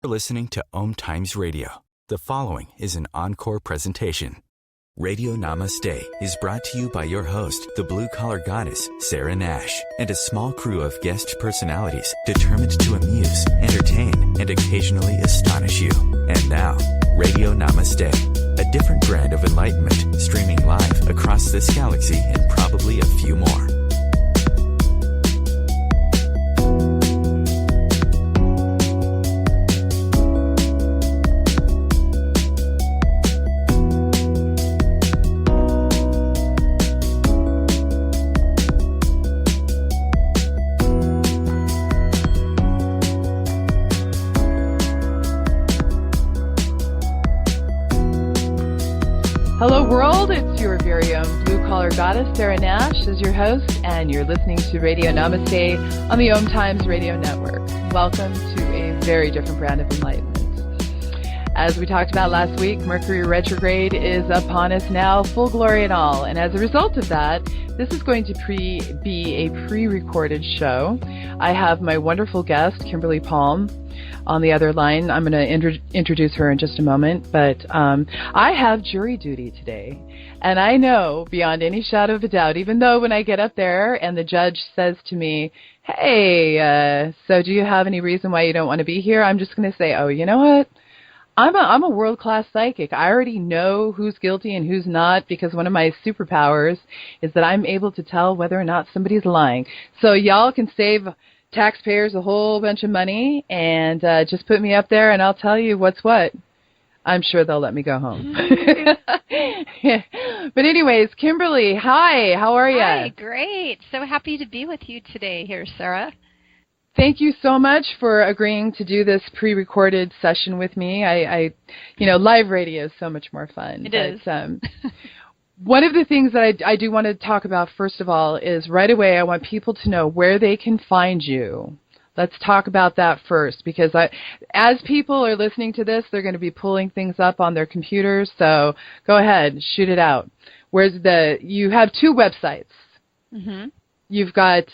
You're listening to OMTimes Radio. The following is an encore presentation. Radio Namaste is brought to you by your host, the blue-collar goddess, Sarah Nash, and a small crew of guest personalities determined to amuse, entertain, and occasionally astonish you. And now, Radio Namaste, a different brand of enlightenment streaming live across this galaxy and probably a few more. Hello world, it's your very own blue-collar goddess, Sarah Nash, is your host, and you're listening to Radio Namaste on the OMTimes Radio Network. Welcome to a very different brand of enlightenment. As we talked about last week, Mercury retrograde is upon us now, full glory and all, and as a result of that, this is going to be a pre-recorded show. I have my wonderful guest, Kimberly Palm, on the other line. I'm going to introduce her in just a moment, but I have jury duty today, and I know beyond any shadow of a doubt, even though when I get up there and the judge says to me, hey, so do you have any reason why you don't want to be here? I'm just going to say, oh, you know what? I'm a world-class psychic. I already know who's guilty and who's not, because one of my superpowers is that I'm able to tell whether or not somebody's lying. So y'all can save taxpayers a whole bunch of money and just put me up there and I'll tell you what's what. I'm sure they'll let me go home. But anyways, Kimberly, hi, how are you? Hi, great. So happy to be with you today here, Sarah. Thank you so much for agreeing to do this pre-recorded session with me. I live radio is so much more fun. It is. One of the things that I do want to talk about, first of all, is right away I want people to know where they can find you. Let's talk about that first, because as people are listening to this, they're going to be pulling things up on their computers, so go ahead, shoot it out. You have two websites. Mm-hmm. You've got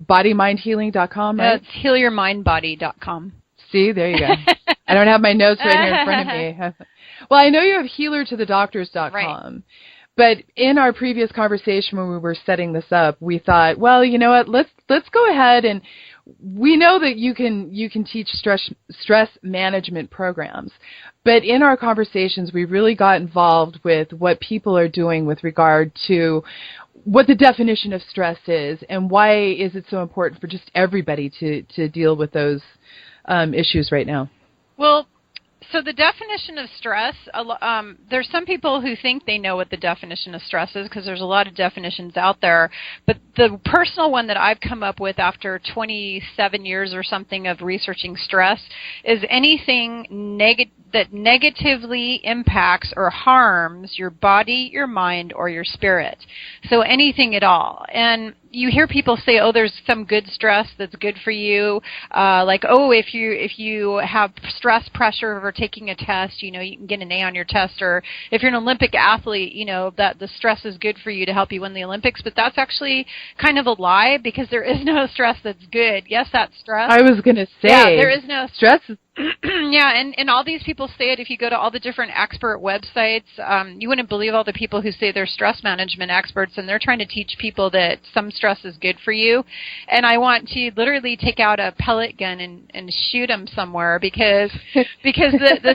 bodymindhealing.com, right? It's healyourmindbody.com. See, there you go. I don't have my notes right here in front of me. Well, I know you have healertothedoctors.com, right. But in our previous conversation when we were setting this up, we thought, well, you know what, let's go ahead, and we know that you can teach stress management programs. But in our conversations, we really got involved with what people are doing with regard to what the definition of stress is and why is it so important for just everybody to deal with those issues right now. Well, so the definition of stress, there's some people who think they know what the definition of stress is because there's a lot of definitions out there. But the personal one that I've come up with after 27 years or something of researching stress is anything that negatively impacts or harms your body, your mind, or your spirit. So anything at all. And you hear people say, oh, there's some good stress that's good for you. Like, oh, if you have stress pressure over taking a test, you can get an A on your test. Or if you're an Olympic athlete, that the stress is good for you to help you win the Olympics. But that's actually kind of a lie, because there is no stress that's good. Yes, that's stress. I was going to say. Yeah, there is no stress. Yeah, and all these people say it. If you go to all the different expert websites, you wouldn't believe all the people who say they're stress management experts, and they're trying to teach people that some stress is good for you. And I want to literally take out a pellet gun and shoot them somewhere, because the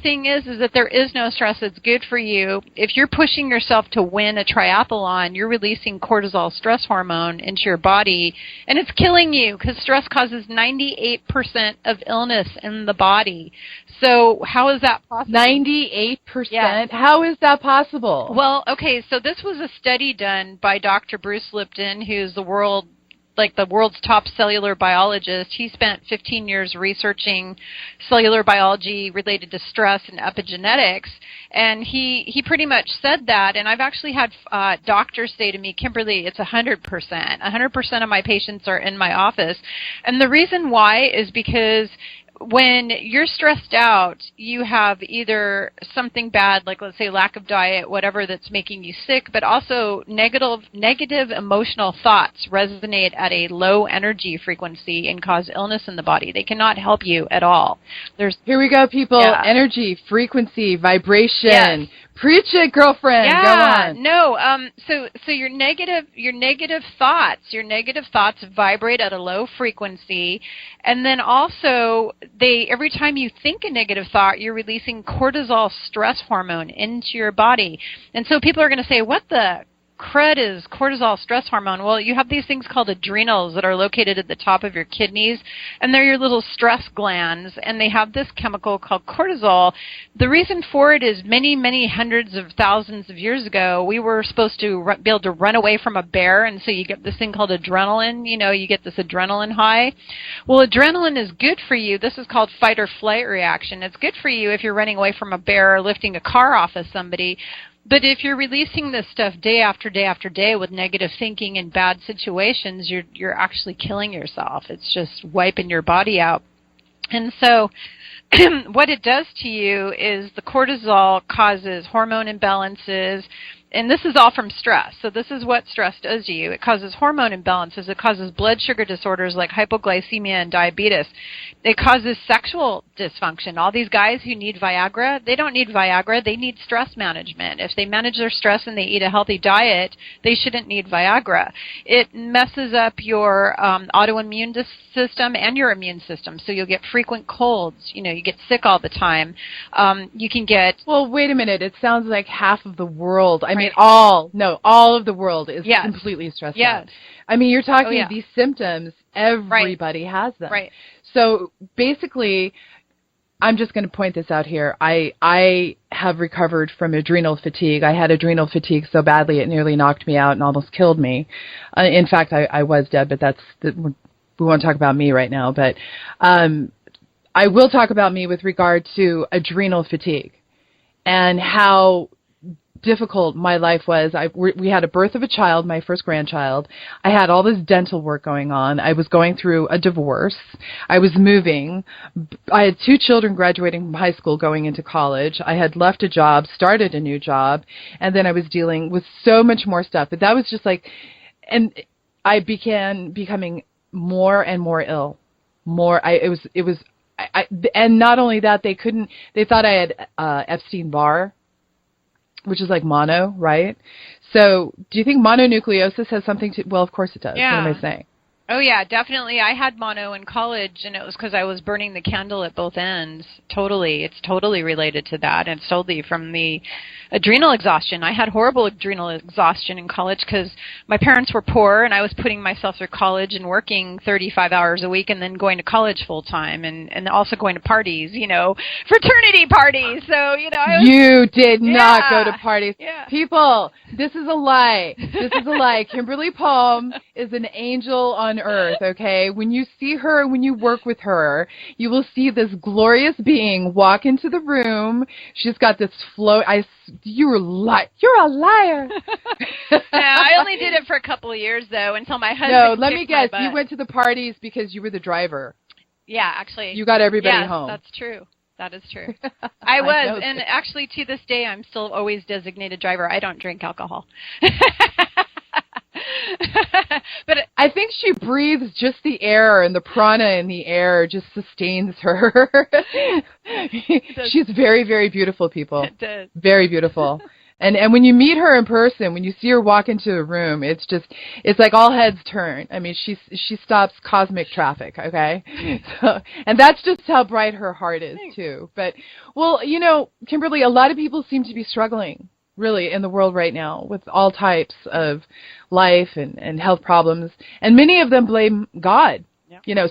thing is that there is no stress that's good for you. If you're pushing yourself to win a triathlon, you're releasing cortisol, stress hormone, into your body, and it's killing you, because stress causes 98% of illness in the body. So how is that possible? 98%? Yeah. How is that possible? Well, okay, so this was a study done by Dr. Bruce Lipton, who's the world's top cellular biologist. He spent 15 years researching cellular biology related to stress and epigenetics, and he pretty much said that. And I've actually had doctors say to me, Kimberly, it's 100%. 100% of my patients are in my office. And the reason why is because when you're stressed out, you have either something bad, like let's say lack of diet, whatever, that's making you sick, but also negative emotional thoughts resonate at a low energy frequency and cause illness in the body. They cannot help you at all. Here we go, people. Yeah. Energy, frequency, vibration. Yes. Preach it, girlfriend. Yeah, Go on. no. So your negative thoughts vibrate at a low frequency, and then also every time you think a negative thought, you're releasing cortisol stress hormone into your body. And so people are going to say, "What the crud is cortisol stress hormone?" Well, you have these things called adrenals that are located at the top of your kidneys, and they're your little stress glands, and they have this chemical called cortisol. The reason for it is many hundreds of thousands of years ago, we were supposed to be able to run away from a bear, and so you get this thing called adrenaline. You get this adrenaline high. Well, adrenaline is good for you. This is called fight or flight reaction. It's good for you if you're running away from a bear or lifting a car off of somebody. But if you're releasing this stuff day after day after day with negative thinking and bad situations, you're actually killing yourself. It's just wiping your body out. And so what it does to you is the cortisol causes hormone imbalances, and this is all from stress. So this is what stress does to you. It causes hormone imbalances. It causes blood sugar disorders like hypoglycemia and diabetes. It causes sexual dysfunction. All these guys who need Viagra, they don't need Viagra. They need stress management. If they manage their stress and they eat a healthy diet, they shouldn't need Viagra. It messes up your autoimmune system and your immune system. So you'll get frequent colds. You get sick all the time. You can get... Well, wait a minute. It sounds like half of the world, all of the world is completely stressed out. I mean, you're talking these symptoms, everybody has them. Right. So basically, I'm just going to point this out here. I have recovered from adrenal fatigue. I had adrenal fatigue so badly it nearly knocked me out and almost killed me. In fact, I was dead, but we won't talk about me right now. But I will talk about me with regard to adrenal fatigue and how difficult my life was. We had a birth of a child, my first grandchild. I had all this dental work going on. I was going through a divorce. I was moving. I had 2 children graduating from high school going into college. I had left a job, started a new job, and then I was dealing with so much more stuff. But that was just like, and I began becoming more and more ill. And not only that, they thought I had Epstein-Barr, which is like mono, right? So do you think mononucleosis has something to... Well, of course it does. Yeah. What am I saying? Oh, yeah, definitely. I had mono in college, and it was because I was burning the candle at both ends. Totally. It's totally related to that. And it's totally from the adrenal exhaustion. I had horrible adrenal exhaustion in college because my parents were poor, and I was putting myself through college and working 35 hours a week and then going to college full time and also going to parties, fraternity parties. So, You did not go to parties. Yeah. People, this is a lie. This is a lie. Kimberly Palm is an angel on earth, okay? When you see her, when you work with her, you will see this glorious being walk into the room. She's got this flow. You're a liar. Yeah, I only did it for a couple of years, though, until my husband No, let me guess. my butt. You went to the parties because you were the driver. Yeah, actually. You got everybody home. Yes, that's true. That is true. I was, and actually to this day, I'm still always designated driver. I don't drink alcohol. But I think she breathes just the air, and the prana in the air just sustains her. She's very, very beautiful, people. It does. Very beautiful. And when you meet her in person, when you see her walk into a room, it's like all heads turn. I mean, she stops cosmic traffic, okay? So, and that's just how bright her heart is, too. But, well, Kimberly, a lot of people seem to be struggling, really, in the world right now with all types of life and health problems. And many of them blame God.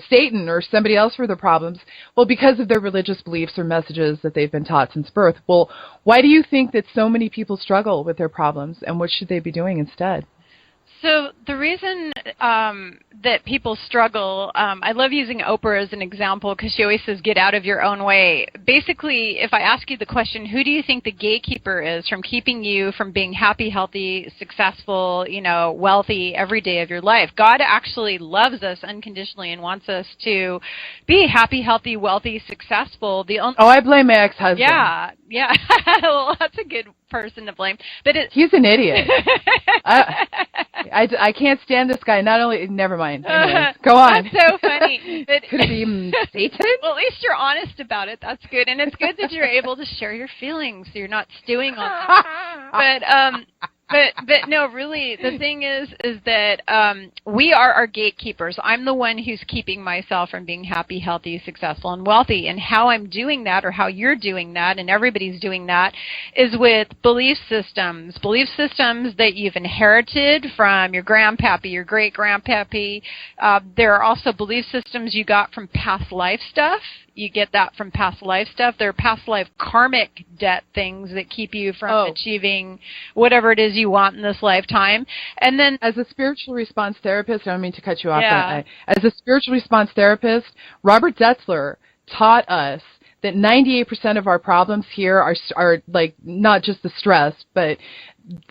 Satan or somebody else for their problems, well, because of their religious beliefs or messages that they've been taught since birth. Well, why do you think that so many people struggle with their problems, and what should they be doing instead? So the reason that people struggle, I love using Oprah as an example because she always says, get out of your own way. Basically, if I ask you the question, who do you think the gatekeeper is from keeping you from being happy, healthy, successful, wealthy every day of your life? God actually loves us unconditionally and wants us to be happy, healthy, wealthy, successful. I blame my ex-husband. Yeah. Well, that's a good person to blame. But he's an idiot. I can't stand this guy. Never mind. Anyways, go on. That's so funny. But, could it be Satan? Well, at least you're honest about it. That's good. And it's good that you're able to share your feelings so you're not stewing on them. But no, really, the thing is that we are our gatekeepers. I'm the one who's keeping myself from being happy, healthy, successful, and wealthy. And how I'm doing that, or how you're doing that, and everybody's doing that, is with belief systems. Belief systems that you've inherited from your grandpappy, your great-grandpappy. There are also belief systems you got from past life stuff. You get that from past life stuff. There are past life karmic debt things that keep you from achieving whatever it is you want in this lifetime. And then, as a spiritual response therapist, I don't mean to cut you off. Yeah. As a spiritual response therapist, Robert Zetzler taught us that 98% of our problems here are like not just the stress, but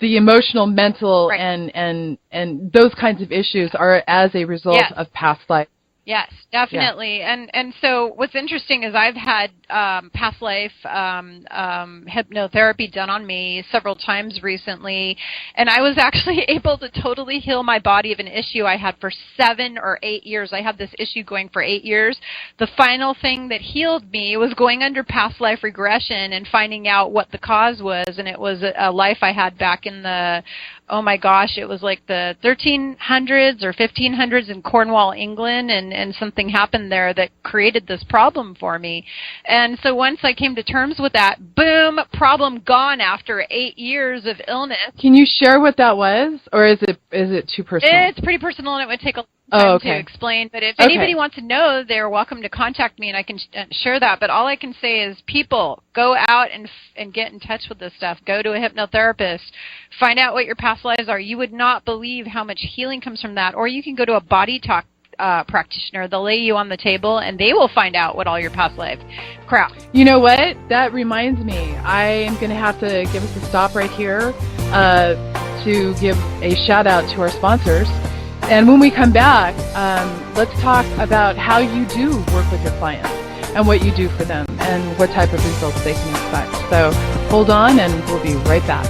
the emotional, mental, right, and those kinds of issues are as a result of past life. Yes, definitely. Yeah. And so what's interesting is I've had past life hypnotherapy done on me several times recently, and I was actually able to totally heal my body of an issue I had for 7 or 8 years. I had this issue going for 8 years. The final thing that healed me was going under past life regression and finding out what the cause was, and it was a life I had back in the, it was like the 1300s or 1500s in Cornwall, England, and something happened there that created this problem for me. And so once I came to terms with that, boom, problem gone after 8 years of illness. Can you share what that was, or is it too personal? It's pretty personal, and it would take a time to explain. But if anybody wants to know, they're welcome to contact me, and I can share that. But all I can say is, people, go out and get in touch with this stuff. Go to a hypnotherapist. Find out what your past lives are. You would not believe how much healing comes from that. Or you can go to a body talk practitioner. They'll lay you on the table, and they will find out what all your past life crap. You know what? That reminds me. I am going to have to give us a stop right here to give a shout out to our sponsors. And when we come back, let's talk about how you do work with your clients and what you do for them and what type of results they can expect. So hold on, and we'll be right back.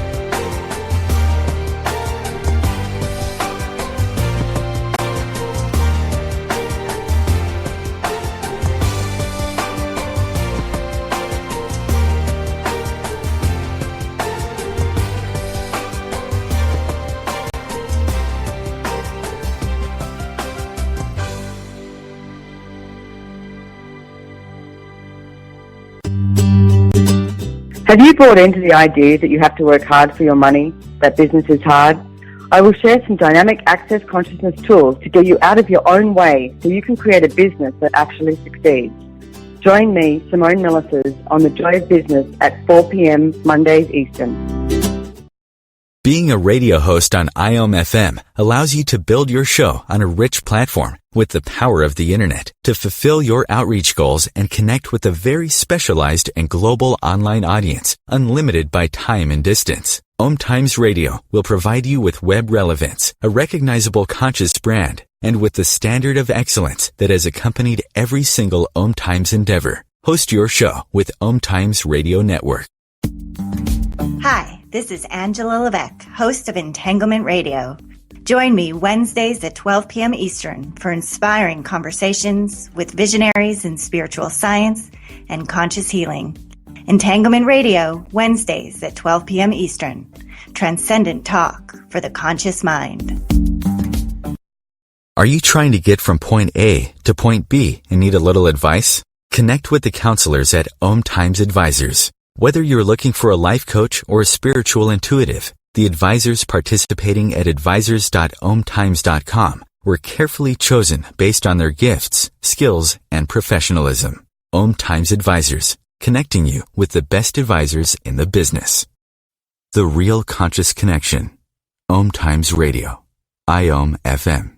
Have you bought into the idea that you have to work hard for your money, that business is hard? I will share some dynamic access consciousness tools to get you out of your own way so you can create a business that actually succeeds. Join me, Simone Millisers, on The Joy of Business at 4 p.m. Mondays Eastern. Being a radio host on IOM-FM allows you to build your show on a rich platform with the power of the internet to fulfill your outreach goals and connect with a very specialized and global online audience, unlimited by time and distance. OMTimes Radio will provide you with web relevance, a recognizable conscious brand, and with the standard of excellence that has accompanied every single OMTimes endeavor. Host your show with OMTimes Radio Network. Hi, this is Angela Levesque, host of Entanglement Radio. Join me Wednesdays at 12 p.m. Eastern for inspiring conversations with visionaries in spiritual science and conscious healing. Entanglement Radio, Wednesdays at 12 p.m. Eastern. Transcendent talk for the conscious mind. Are you trying to get from point A to point B and need a little advice? Connect with the counselors at OMTimes Advisors. Whether you're looking for a life coach or a spiritual intuitive, the advisors participating at advisors.omtimes.com were carefully chosen based on their gifts, skills, and professionalism. OMTimes Advisors, connecting you with the best advisors in the business. The Real Conscious Connection. OMTimes Radio. IOM FM.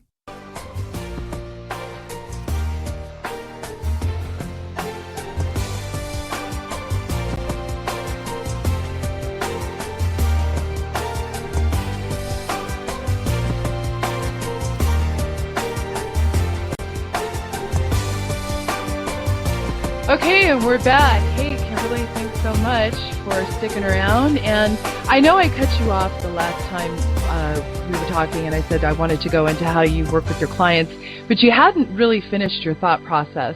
Okay, and we're back. Hey, Kimberly, thanks so much for sticking around. And I know I cut you off the last time we were talking, and I said I wanted to go into how you work with your clients, but you hadn't really finished your thought process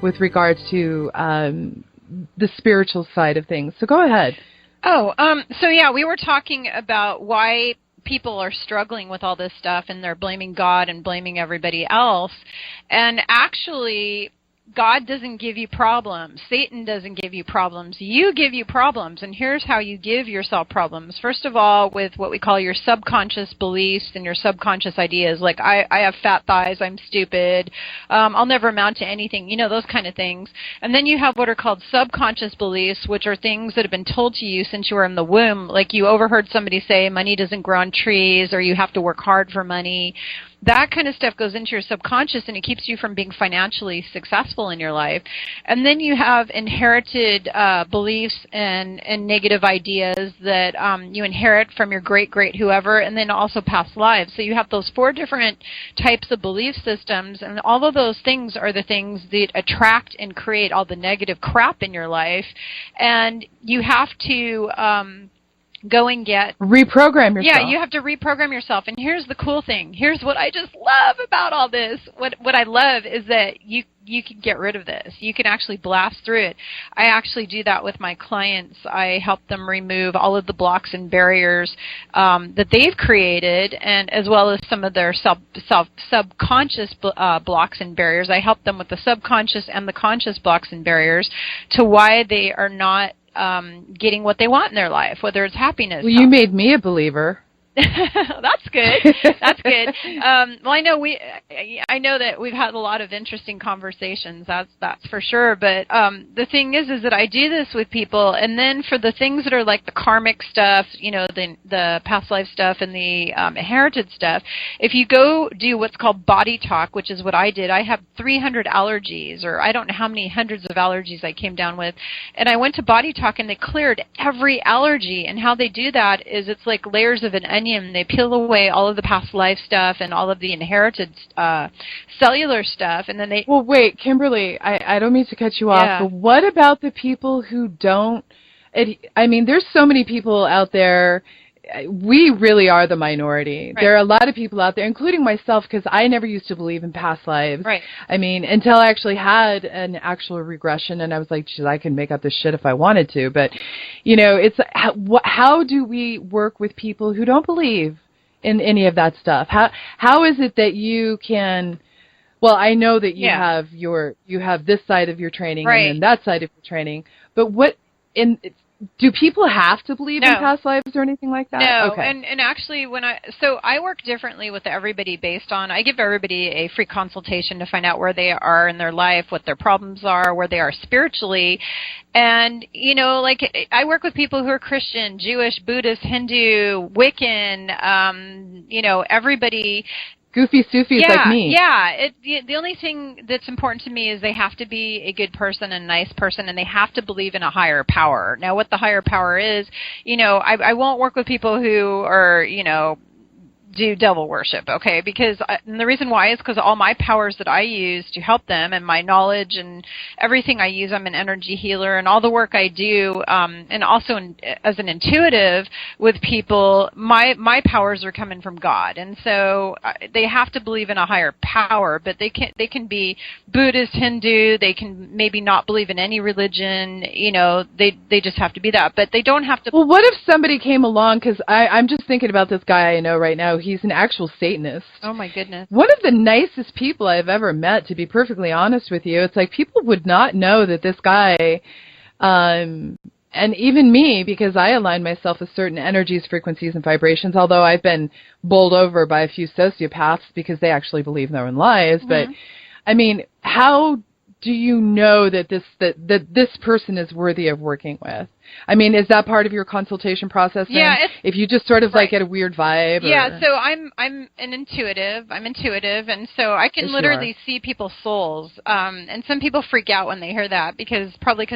with regards to the spiritual side of things. So go ahead. So yeah, we were talking about why people are struggling with all this stuff, and they're blaming God and blaming everybody else. And actually, God doesn't give you problems. Satan doesn't give you problems. You give you problems, and here's how you give yourself problems. First of all, with what we call your subconscious beliefs and your subconscious ideas, like I have fat thighs, I'm stupid, I'll never amount to anything, you know, those kind of things. And then you have what are called subconscious beliefs, which are things that have been told to you since you were in the womb, like you overheard somebody say money doesn't grow on trees, or you have to work hard for money. That kind of stuff goes into your subconscious, and it keeps you from being financially successful in your life. And then you have inherited beliefs and negative ideas that you inherit from your great whoever, and then also past lives. So you have those 4 different types of belief systems, and all of those things are the things that attract and create all the negative crap in your life. And you have to go and get... Reprogram yourself. Yeah, you have to reprogram yourself. And here's the cool thing. Here's what I just love about all this. What I love is that you can get rid of this. You can actually blast through it. I actually do that with my clients. I help them remove all of the blocks and barriers that they've created, and as well as some of their subconscious blocks and barriers. I help them with the subconscious and the conscious blocks and barriers to why they are not getting what they want in their life, whether it's happiness. Well, you made me a believer. That's good. That's good. Well, I know that we've had a lot of interesting conversations. That's for sure. But the thing is that I do this with people, and then for the things that are like the karmic stuff, you know, the past life stuff and the inherited stuff. If you go do what's called body talk, which is what I did, I have 300 allergies, or I don't know how many hundreds of allergies I came down with, and I went to body talk, and they cleared every allergy. And how they do that is it's like layers of an onion. They peel away all of the past life stuff and all of the inherited cellular stuff, and then they... Well, wait, Kimberly, I don't mean to cut you off, but what about the people who don't... I mean, there's so many people out there. We really are the minority. Right. There are a lot of people out there, including myself, because I never used to believe in past lives. Right. I mean, until I actually had an actual regression, and I was like, geez, I can make up this shit if I wanted to. But, you know, it's how do we work with people who don't believe in any of that stuff? How is it that you can... Well, I know that you have this side of your training and then that side of your training, but do people have to believe in past lives or anything like that? No, okay. And actually I work differently with everybody based on, I give everybody a free consultation to find out where they are in their life, what their problems are, where they are spiritually. And, you know, like I work with people who are Christian, Jewish, Buddhist, Hindu, Wiccan, you know, everybody... Goofy Sufis like me. Yeah. The only thing that's important to me is they have to be a good person and a nice person, and they have to believe in a higher power. Now, what the higher power is, you know, I won't work with people who are, you know, do devil worship, okay? Because and the reason why is because all my powers that I use to help them and my knowledge and everything I use, I'm an energy healer, and all the work I do, and also as an intuitive with people, my powers are coming from God, and so they have to believe in a higher power. But they can be Buddhist, Hindu, they can maybe not believe in any religion, you know, they just have to be that, but they don't have to. Well, what if somebody came along, because I'm just thinking about this guy I know right now. He's an actual Satanist. Oh, my goodness. One of the nicest people I've ever met, to be perfectly honest with you. It's like people would not know that this guy, and even me, because I align myself with certain energies, frequencies, and vibrations, although I've been bowled over by a few sociopaths because they actually believe in their own lies. Mm-hmm. But, I mean, how do you know that this person is worthy of working with? I mean, is that part of your consultation process? Yeah. If you just sort of like get a weird vibe. Yeah. So I'm an intuitive. I'm intuitive, and so I can literally see people's souls. And some people freak out when they hear that because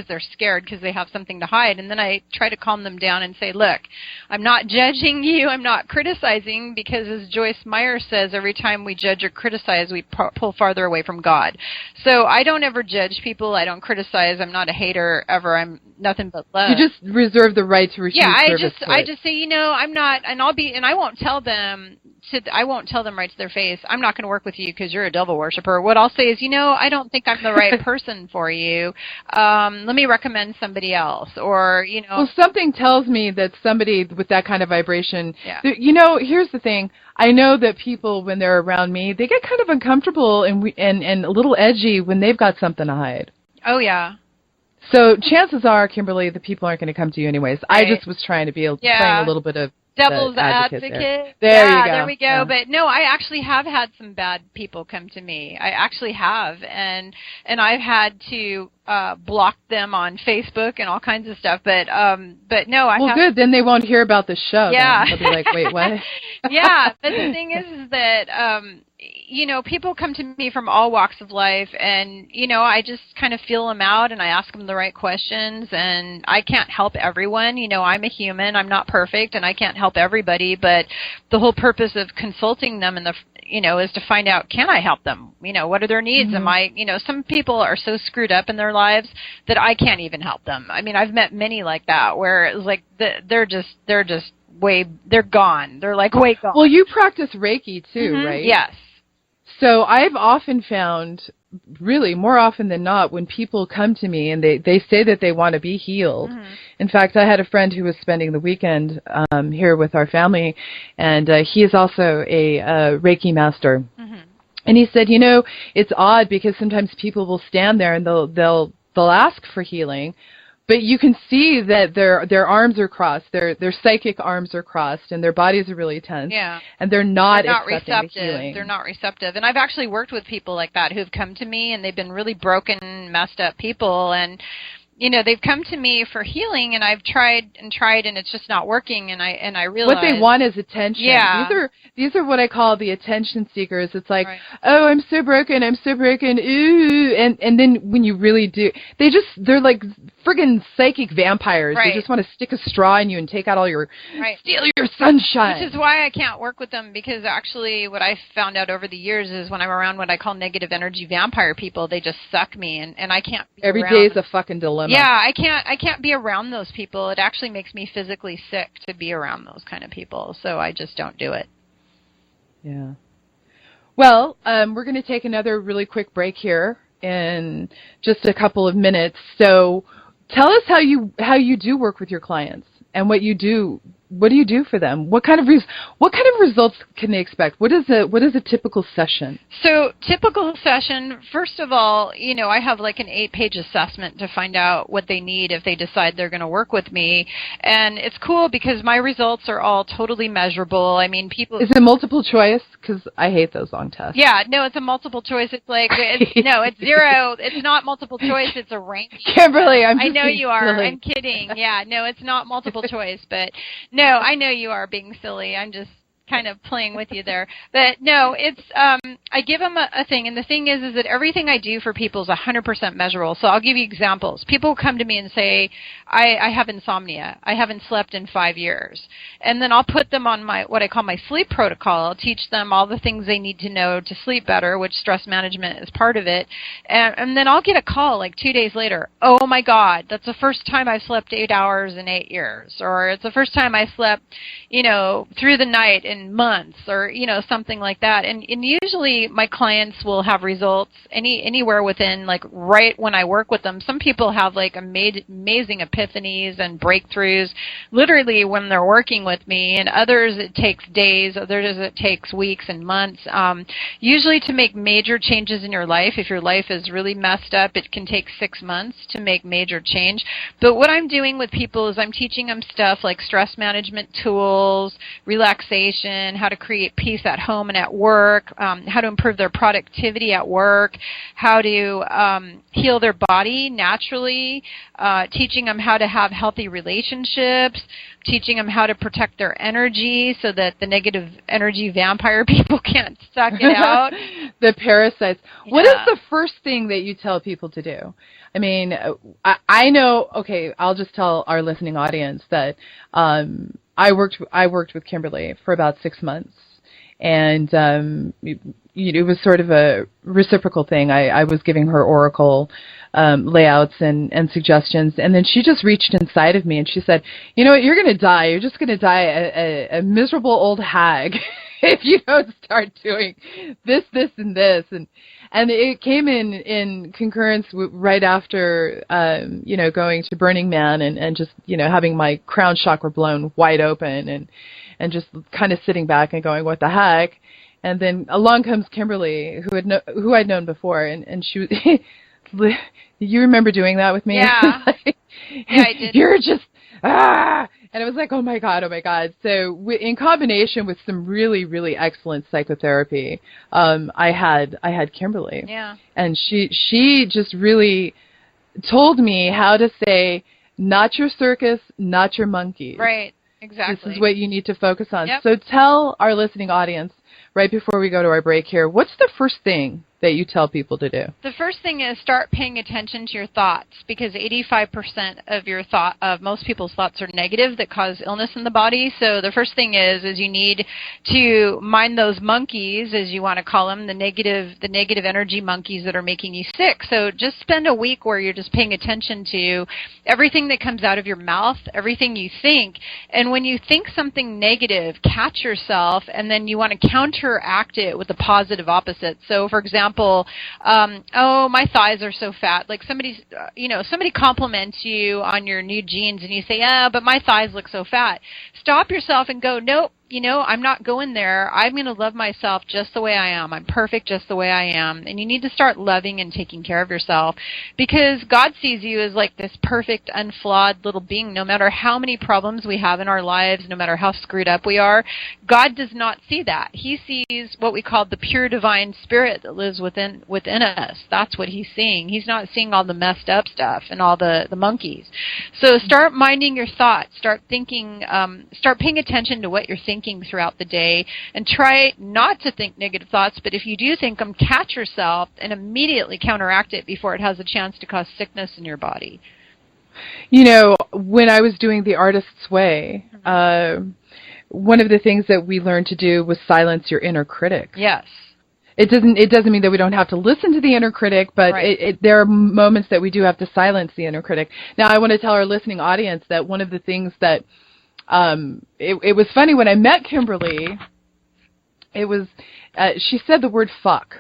they're scared because they have something to hide. And then I try to calm them down and say, look, I'm not judging you. I'm not criticizing, because as Joyce Meyer says, every time we judge or criticize, we pull farther away from God. So I don't ever judge people. I don't criticize. I'm not a hater ever. I'm nothing but love. You just reserve the right to refuse service. I just say, I'm not, and I won't tell them right to their face, I'm not going to work with you because you're a devil worshiper. What I'll say is, I don't think I'm the right person for you. Let me recommend somebody else, or. Well, something tells me that somebody with that kind of vibration. Yeah. Here's the thing. I know that people, when they're around me, they get kind of uncomfortable and a little edgy when they've got something to hide. Oh yeah. So chances are, Kimberly, the people aren't going to come to you anyways. Right. I just was trying to be playing a little bit of devil's advocate. There you go. There we go. Yeah. But no, I actually have had some bad people come to me. I actually have, and I've had to block them on Facebook and all kinds of stuff. But no, I. Well, good. Then they won't hear about the show. Yeah. They'll be like, wait, what? Yeah, but the thing is that. People come to me from all walks of life, and, I just kind of feel them out, and I ask them the right questions, and I can't help everyone. I'm a human. I'm not perfect, and I can't help everybody, but the whole purpose of consulting them is to find out, can I help them? What are their needs? Mm-hmm. Am I, some people are so screwed up in their lives that I can't even help them. I mean, I've met many like that, where it's like they're gone. They're like way gone. Well, you practice Reiki too, mm-hmm. right? Yes. So I've often found, really more often than not, when people come to me and they say that they want to be healed. Mm-hmm. In fact, I had a friend who was spending the weekend here with our family, and he is also a Reiki master. Mm-hmm. And he said, it's odd because sometimes people will stand there and they'll ask for healing, but you can see that their arms are crossed, their psychic arms are crossed, and their bodies are really tense. Yeah. And they're not receptive. The healing. They're not receptive. And I've actually worked with people like that who've come to me, and they've been really broken, messed up people, and they've come to me for healing, and I've tried, and it's just not working, and I realize what they want is attention. Yeah. These are what I call the attention seekers. It's like, right. Oh, I'm so broken, ooh, and then when you really do, they're like friggin' psychic vampires. Right. They just want to stick a straw in you and take out all your, right. steal your sunshine. Which is why I can't work with them, because actually what I found out over the years is when I'm around what I call negative energy vampire people, they just suck me, and I can't be Every around day is them. a fucking dilemma. Yeah, I can't be around those people. It actually makes me physically sick to be around those kind of people, so I just don't do it. Yeah. Well, we're going to take another really quick break here in just a couple of minutes. So tell us how you do work with your clients and what you do. What do you do for them? What kind of results can they expect? What is a typical session? So typical session, first of all, I have like an 8-page assessment to find out what they need if they decide they're going to work with me. And it's cool because my results are all totally measurable. I mean, people... Is it multiple choice? Because I hate those long tests. Yeah, no, it's a multiple choice. It's like, it's zero. It's not multiple choice. It's a range. Kimberly, I'm just I know you are. silly. I'm kidding. Yeah, no, it's not multiple choice, but... No, I know you are being silly. I'm just kind of playing with you there. But no, it's I give them a thing, and the thing is that everything I do for people is 100% measurable. So I'll give you examples. People come to me and say, I have insomnia. I haven't slept in 5 years. And then I'll put them on what I call my sleep protocol. I'll teach them all the things they need to know to sleep better, which stress management is part of it. And then I'll get a call like 2 days later. Oh my God, that's the first time I've slept 8 hours in 8 years. Or it's the first time I slept, through the night in months, or something like that. And usually my clients will have results anywhere within, like, right when I work with them. Some people have like amazing epiphanies and breakthroughs literally when they're working with me, and others it takes days, others it takes weeks and months. Usually to make major changes in your life, if your life is really messed up, it can take 6 months to make major change. But what I'm doing with people is I'm teaching them stuff like stress management tools, relaxation, communication, how to create peace at home and at work, how to improve their productivity at work, how to heal their body naturally, teaching them how to have healthy relationships, teaching them how to protect their energy so that the negative energy vampire people can't suck it out. The parasites. Yeah. What is the first thing that you tell people to do? I mean, I know, okay, I'll just tell our listening audience that I worked with Kimberly for about 6 months, and it was sort of a reciprocal thing. I was giving her oracle layouts and suggestions, and then she just reached inside of me and she said, you know what, you're going to die. You're just going to die a miserable old hag if you don't start doing this, and this. And it came in concurrence right after, going to Burning Man and just, having my crown chakra blown wide open and just kind of sitting back and going, what the heck? And then along comes Kimberly, who I'd known before, and she was, you remember doing that with me? Yeah. Yeah, I did. You're just, and it was like, oh my God. So in combination with some really, really excellent psychotherapy, I had Kimberly. Yeah. And she just really told me how to say, not your circus, not your monkeys. Right. Exactly. This is what you need to focus on. Yep. So tell our listening audience, right before we go to our break here, what's the first thing that you tell people to do? The first thing is start paying attention to your thoughts, because 85% of most people's thoughts are negative that cause illness in the body. So the first thing is you need to mind those monkeys, as you want to call them, the negative energy monkeys that are making you sick. So just spend a week where you're just paying attention to everything that comes out of your mouth, everything you think. And when you think something negative, catch yourself, and then you want to counteract it with a positive opposite. So for example, oh, my thighs are so fat. Like somebody compliments you on your new jeans and you say, but my thighs look so fat. Stop yourself and go, nope. I'm not going there. I'm going to love myself just the way I am. I'm perfect just the way I am. And you need to start loving and taking care of yourself, because God sees you as like this perfect, unflawed little being. No matter how many problems we have in our lives, no matter how screwed up we are, God does not see that. He sees what we call the pure divine spirit that lives within us. That's what he's seeing. He's not seeing all the messed up stuff and all the monkeys. So start minding your thoughts. Start thinking, start paying attention to what you're thinking throughout the day, and try not to think negative thoughts, but if you do think them, catch yourself and immediately counteract it before it has a chance to cause sickness in your body. When I was doing The Artist's Way, one of the things that we learned to do was silence your inner critic. Yes. It doesn't mean that we don't have to listen to the inner critic, but right. There are moments that we do have to silence the inner critic. Now, I want to tell our listening audience that one of the things that it was funny when I met Kimberly. It was she said the word fuck,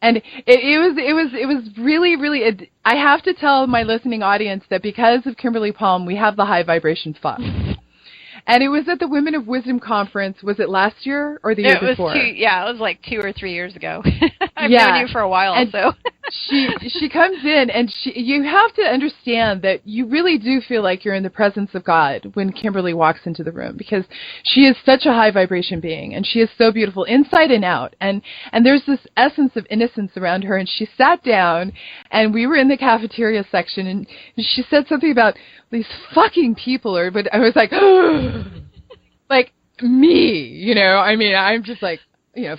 and it was really, really. I have to tell my listening audience that because of Kimberly Palm, we have the high vibration fuck. And it was at the Women of Wisdom conference. Was it last year or the year before? It was like 2 or 3 years ago. I've known you for a while, and so. she comes in, and you have to understand that you really do feel like you're in the presence of God when Kimberly walks into the room, because she is such a high vibration being, and she is so beautiful inside and out. And there's this essence of innocence around her, and she sat down, and we were in the cafeteria section, and she said something about these fucking people, but I was like, like me, I mean, I'm just like,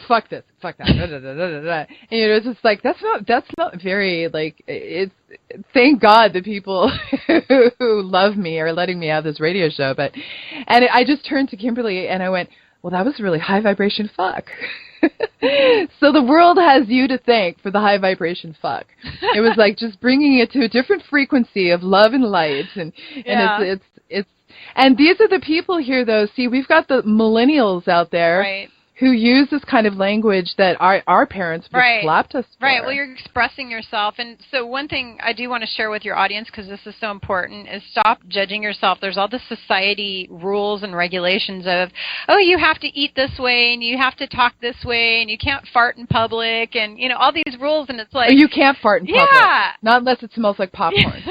fuck this, fuck that, da, da, da, da, da. And it's just like, that's not very, like, it's, thank God the people who love me are letting me have this radio show, and I just turned to Kimberly and I went, well, that was really high vibration fuck. So the world has you to thank for the high vibration fuck. It was like just bringing it to a different frequency of love and light, and it's and these are the people here, though. See, we've got the millennials out there. Right. Who use this kind of language that our parents slapped us for. Right. Well, you're expressing yourself. And so one thing I do want to share with your audience, because this is so important, is stop judging yourself. There's all the society rules and regulations of, oh, you have to eat this way, and you have to talk this way, and you can't fart in public, and, all these rules. And it's like... Oh, you can't fart in public. Yeah. Not unless it smells like popcorn.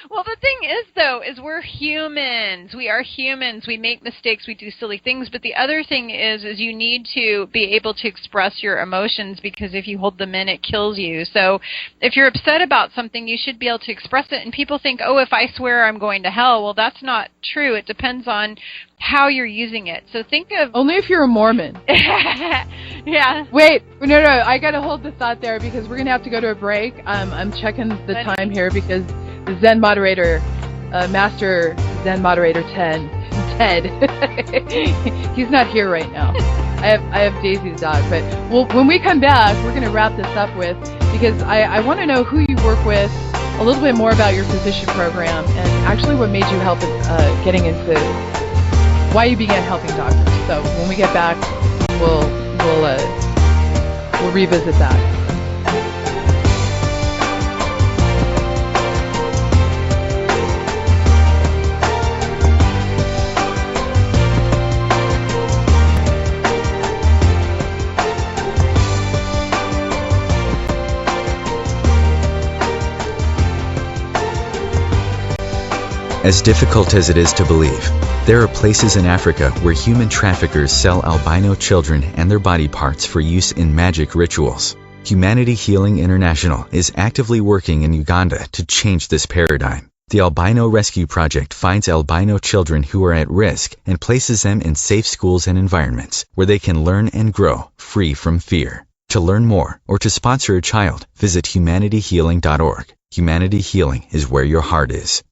Well, the thing is, though, is we're humans. We are humans. We make mistakes. We do silly things. But the other thing is you need to be able to express your emotions, because if you hold them in, it kills you. So if you're upset about something, you should be able to express it. And people think, oh, if I swear I'm going to hell. Well, that's not true. It depends on how you're using it. So think of... Only if you're a Mormon. Yeah. Wait, no, I got to hold the thought there, because we're going to have to go to a break. I'm checking the time here, because the Zen moderator, Master Zen moderator Ted, he's not here right now. I have Daisy's dog, but when we come back, we're going to wrap this up with, because I want to know who you work with, a little bit more about your physician program, and actually what made you help getting into why you began helping doctors. So when we get back, we'll revisit that. As difficult as it is to believe, there are places in Africa where human traffickers sell albino children and their body parts for use in magic rituals. Humanity Healing International is actively working in Uganda to change this paradigm. The Albino Rescue Project finds albino children who are at risk and places them in safe schools and environments where they can learn and grow free from fear. To learn more or to sponsor a child, visit humanityhealing.org. Humanity Healing is where your heart is.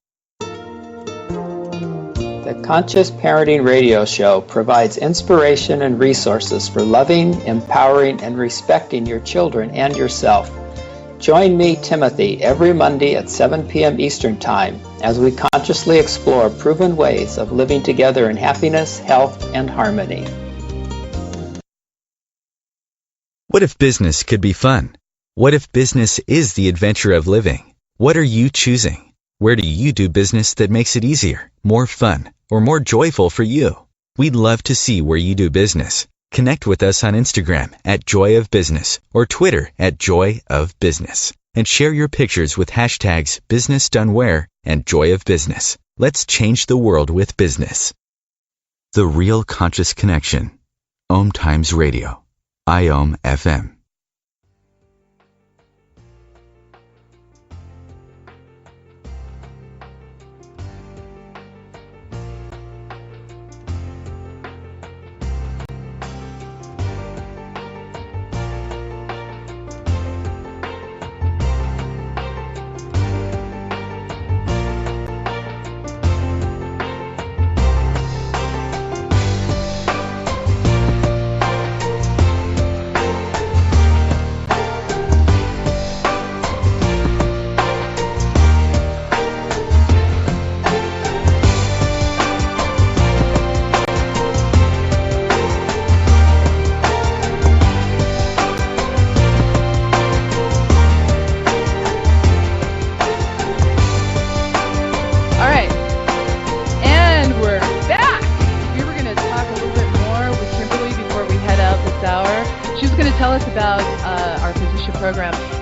The Conscious Parenting Radio Show provides inspiration and resources for loving, empowering, and respecting your children and yourself. Join me, Timothy, every Monday at 7 p.m. Eastern Time as we consciously explore proven ways of living together in happiness, health, and harmony. What if business could be fun? What if business is the adventure of living? What are you choosing? Where do you do business that makes it easier, more fun, or more joyful for you? We'd love to see where you do business. Connect with us on Instagram at Joy of Business or Twitter at Joy of Business, and share your pictures with hashtags BusinessDoneWhere and Joy of Business. Let's change the world with business. The Real Conscious Connection. OMTimes Radio. IOM FM.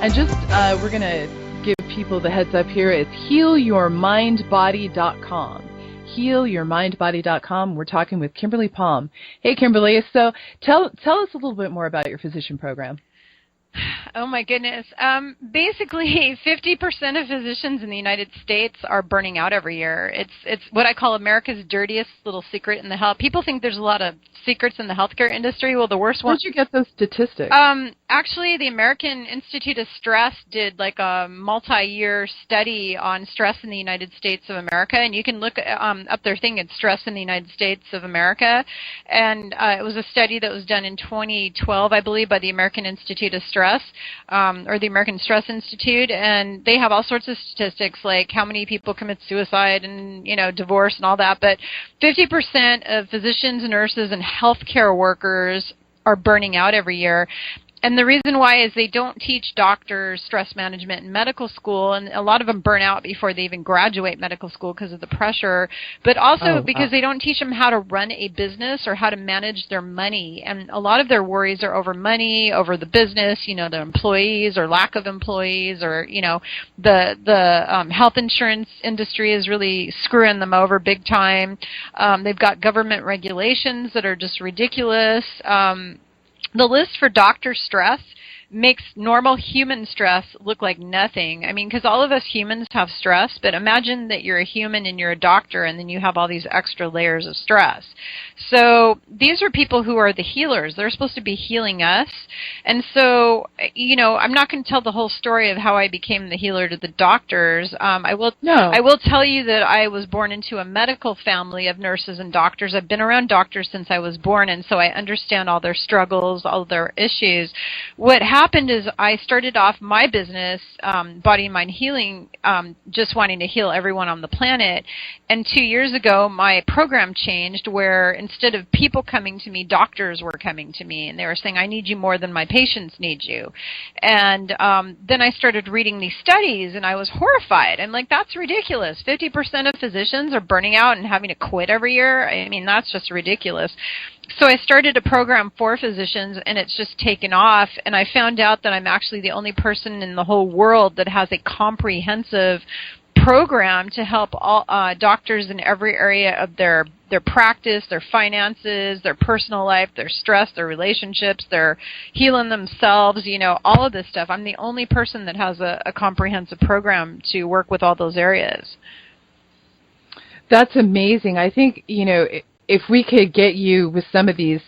And just, we're going to give people the heads up here. It's healyourmindbody.com. Healyourmindbody.com. We're talking with Kimberly Palm. Hey, Kimberly. So tell us a little bit more about your physician program. Oh, my goodness. Basically, 50% of physicians in the United States are burning out every year. It's what I call America's dirtiest little secret in the health. People think there's a lot of secrets in the healthcare industry. Well, the worst one. Where'd you get those statistics? Actually, the American Institute of Stress did like a multi-year study on stress in the United States of America, and you can look up their thing. It's Stress in the United States of America, and it was a study that was done in 2012, I believe, by the American Institute of Stress, or the American Stress Institute, and they have all sorts of statistics like how many people commit suicide and, you know, divorce and all that, but 50% of physicians, nurses, and healthcare workers are burning out every year. And the reason why is they don't teach doctors stress management in medical school, and a lot of them burn out before they even graduate medical school because of the pressure, but also because they don't teach them how to run a business or how to manage their money. And a lot of their worries are over money, over the business, the employees or lack of employees, or, the health insurance industry is really screwing them over big time. They've got government regulations that are just ridiculous. The list for doctor stress makes normal human stress look like nothing. I mean, because all of us humans have stress, but imagine that you're a human and you're a doctor, and then you have all these extra layers of stress. So these are people who are the healers. They're supposed to be healing us. And so, I'm not going to tell the whole story of how I became the healer to the doctors. I will tell you that I was born into a medical family of nurses and doctors. I've been around doctors since I was born, and so I understand all their struggles, all their issues. What happened is I started off my business, Body and Mind Healing, just wanting to heal everyone on the planet. And 2 years ago, my program changed where instead of people coming to me, doctors were coming to me. And they were saying, I need you more than my patients need you. And then I started reading these studies, and I was horrified. I'm like, that's ridiculous. 50% of physicians are burning out and having to quit every year. I mean, that's just ridiculous. So I started a program for physicians, and it's just taken off, and I found out that I'm actually the only person in the whole world that has a comprehensive program to help all doctors in every area of their practice, their finances, their personal life, their stress, their relationships, their healing themselves, all of this stuff. I'm the only person that has a comprehensive program to work with all those areas. That's amazing. I think, if we could get you with some of these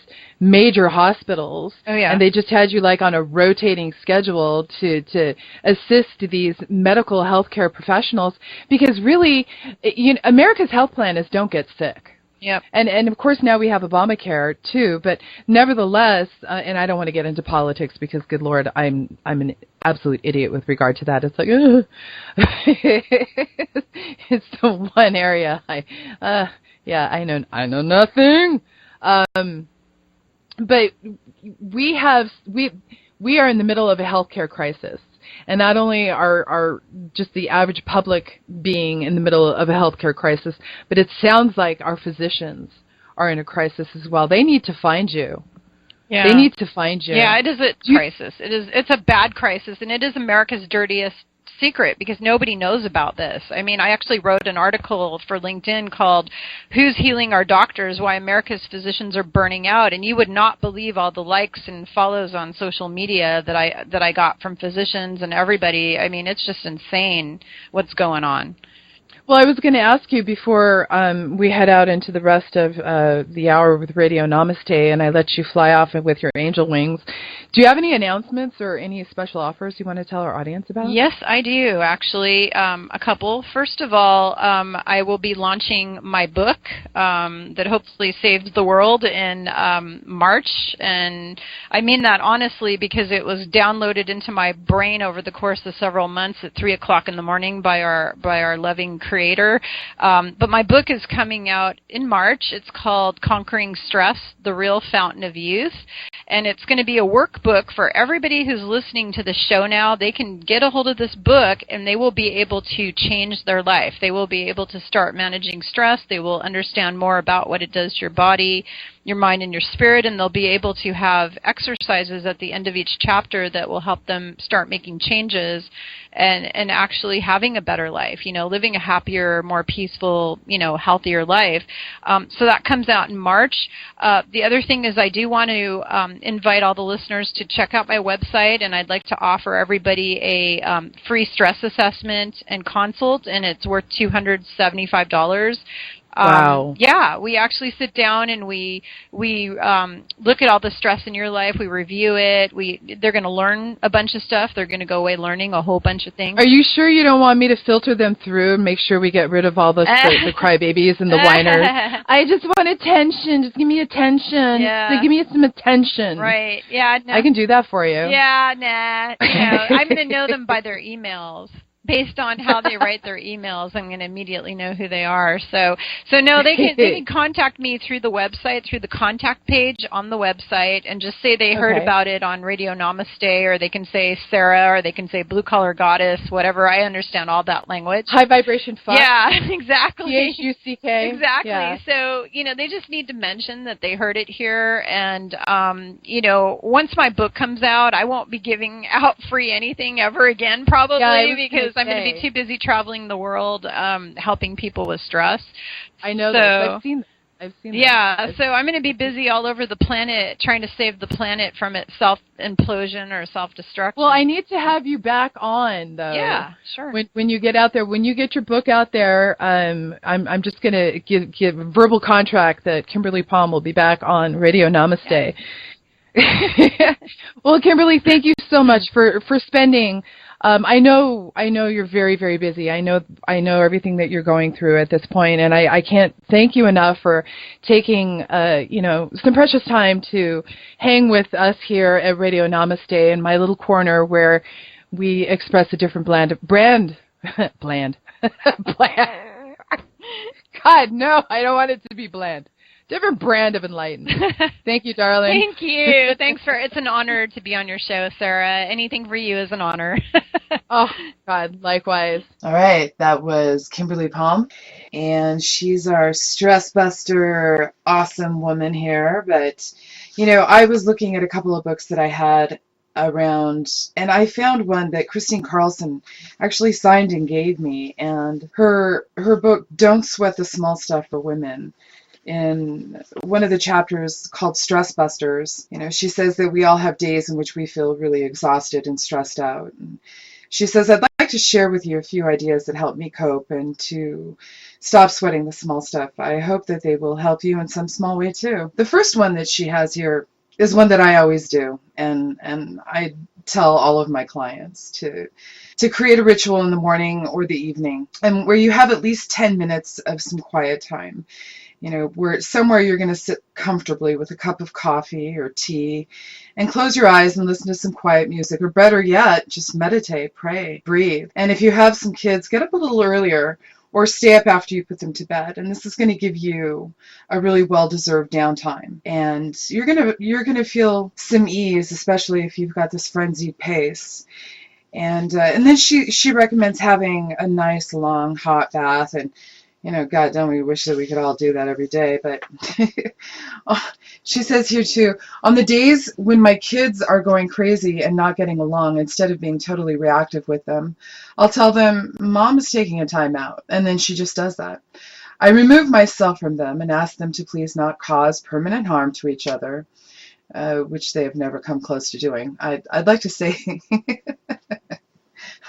major hospitals, and they just had you like on a rotating schedule to assist these medical healthcare professionals, because really, America's health plan is don't get sick. Yep. And of course now we have Obamacare too, but nevertheless, and I don't want to get into politics because, good Lord, I'm an absolute idiot with regard to that. It's like, it's the one area I know nothing. But we are in the middle of a healthcare crisis. And not only are just the average public being in the middle of a healthcare crisis, but it sounds like our physicians are in a crisis as well. They need to find you. Yeah. They need to find you. Yeah, it is a crisis. It's a bad crisis, and it is America's dirtiest secret because nobody knows about this. I mean, I actually wrote an article for LinkedIn called "Who's Healing Our Doctors? Why America's Physicians Are Burning Out," and you would not believe all the likes and follows on social media that I got from physicians and everybody. I mean, it's just insane what's going on. Well, I was going to ask you before we head out into the rest of the hour with Radio Namaste, and I let you fly off with your angel wings. Do you have any announcements or any special offers you want to tell our audience about? Yes, I do, actually. A couple. First of all, I will be launching my book that hopefully saves the world in March, and I mean that honestly because it was downloaded into my brain over the course of several months at 3 o'clock in the morning by our loving creator. But my book is coming out in March. It's called Conquering Stress, The Real Fountain of Youth. And it's going to be a workbook for everybody who's listening to the show now. They can get a hold of this book and they will be able to change their life. They will be able to start managing stress. They will understand more about what it does to your body, your mind, and your spirit, and they'll be able to have exercises at the end of each chapter that will help them start making changes and actually having a better life, living a happier, more peaceful, healthier life. So that comes out in March. The other thing is I do want to invite all the listeners to check out my website, and I'd like to offer everybody a free stress assessment and consult, and it's worth $275. Wow. Yeah, we actually sit down and we look at all the stress in your life. We review it. They're going to learn a bunch of stuff. They're going to go away learning a whole bunch of things. Are you sure you don't want me to filter them through and make sure we get rid of all the crybabies and the whiners? I just want attention. Just give me attention. Yeah. So give me some attention. Right. Yeah. No. I can do that for you. Yeah. Nah. I'm going to know them by their emails. based on how they write their emails, I'm going to immediately know who they are. So no, they can contact me through the website, through the contact page on the website, and just say they heard about it on Radio Namaste, or they can say Sarah, or they can say Blue Collar Goddess, whatever. I understand all that language. High vibration fuck. Yeah, exactly. P-H-U-C-K. Exactly. Yeah. So, they just need to mention that they heard it here. And, once my book comes out, I won't be giving out free anything ever again, probably, because I'm going to be too busy traveling the world helping people with stress. I know that. I've seen that. So I'm going to be busy all over the planet trying to save the planet from its self-implosion or self-destruction. Well, I need to have you back on, though. Yeah, sure. When you get out there, when you get your book out there, I'm just going to give a verbal contract that Kimberly Palm will be back on Radio Namaste. Yeah. Well, Kimberly, thank you so much for spending. I know you're very, very busy. I know everything that you're going through at this point, and I can't thank you enough for taking some precious time to hang with us here at Radio Namaste in my little corner where we express a different brand. God, no, I don't want it to be bland. Different brand of enlightenment. Thank you, darling. Thank you. It's an honor to be on your show, Sarah. Anything for you is an honor. Oh, God, likewise. All right, that was Kimberly Palm, and she's our stress buster, awesome woman here. But, I was looking at a couple of books that I had around, and I found one that Christine Carlson actually signed and gave me, and her book, Don't Sweat the Small Stuff for Women. In one of the chapters called Stress Busters, she says that we all have days in which we feel really exhausted and stressed out. And she says, I'd like to share with you a few ideas that help me cope and to stop sweating the small stuff. I hope that they will help you in some small way too. The first one that she has here is one that I always do, and I tell all of my clients to create a ritual in the morning or the evening, and where you have at least 10 minutes of some quiet time. Where somewhere you're going to sit comfortably with a cup of coffee or tea and close your eyes and listen to some quiet music, or better yet, just meditate, pray, breathe. And if you have some kids, get up a little earlier or stay up after you put them to bed. And this is going to give you a really well-deserved downtime. And you're going to feel some ease, especially if you've got this frenzied pace. And then she recommends having a nice long hot bath. And God, don't we wish that we could all do that every day, but she says here too, on the days when my kids are going crazy and not getting along, instead of being totally reactive with them, I'll tell them, Mom is taking a time out, and then she just does that. I remove myself from them and ask them to please not cause permanent harm to each other, which they have never come close to doing. I'd like to say,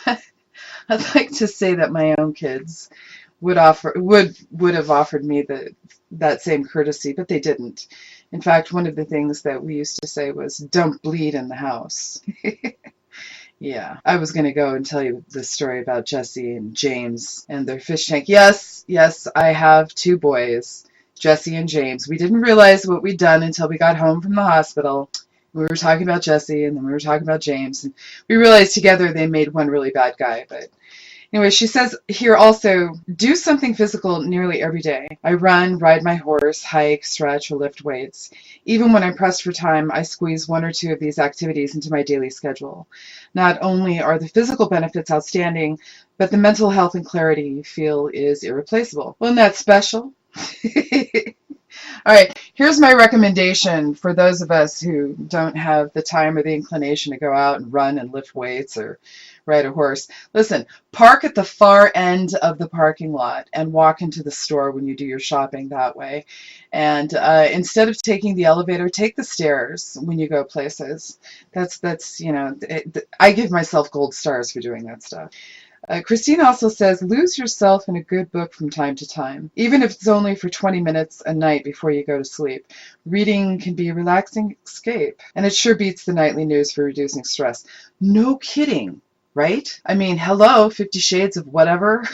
I'd like to say that my own kids would have offered me that same courtesy, but they didn't. In fact, one of the things that we used to say was, don't bleed in the house. Yeah, I was going to go and tell you the story about Jesse and James and their fish tank. Yes, I have 2 boys, Jesse and James. We didn't realize what we'd done until we got home from the hospital. We were talking about Jesse, and then we were talking about James, and we realized together they made one really bad guy. But anyway, she says here also, do something physical nearly every day. I run, ride my horse, hike, stretch, or lift weights. Even when I'm pressed for time, I squeeze 1 or 2 of these activities into my daily schedule. Not only are the physical benefits outstanding, but the mental health and clarity you feel is irreplaceable. Well, isn't that special? All right, here's my recommendation for those of us who don't have the time or the inclination to go out and run and lift weights or ride a horse. Listen, park at the far end of the parking lot and walk into the store when you do your shopping that way. And instead of taking the elevator, take the stairs when you go places. That's I give myself gold stars for doing that stuff. Christine also says, lose yourself in a good book from time to time, even if it's only for 20 minutes a night before you go to sleep. Reading can be a relaxing escape, and it sure beats the nightly news for reducing stress. No kidding, right? I mean, hello, 50 Shades of whatever.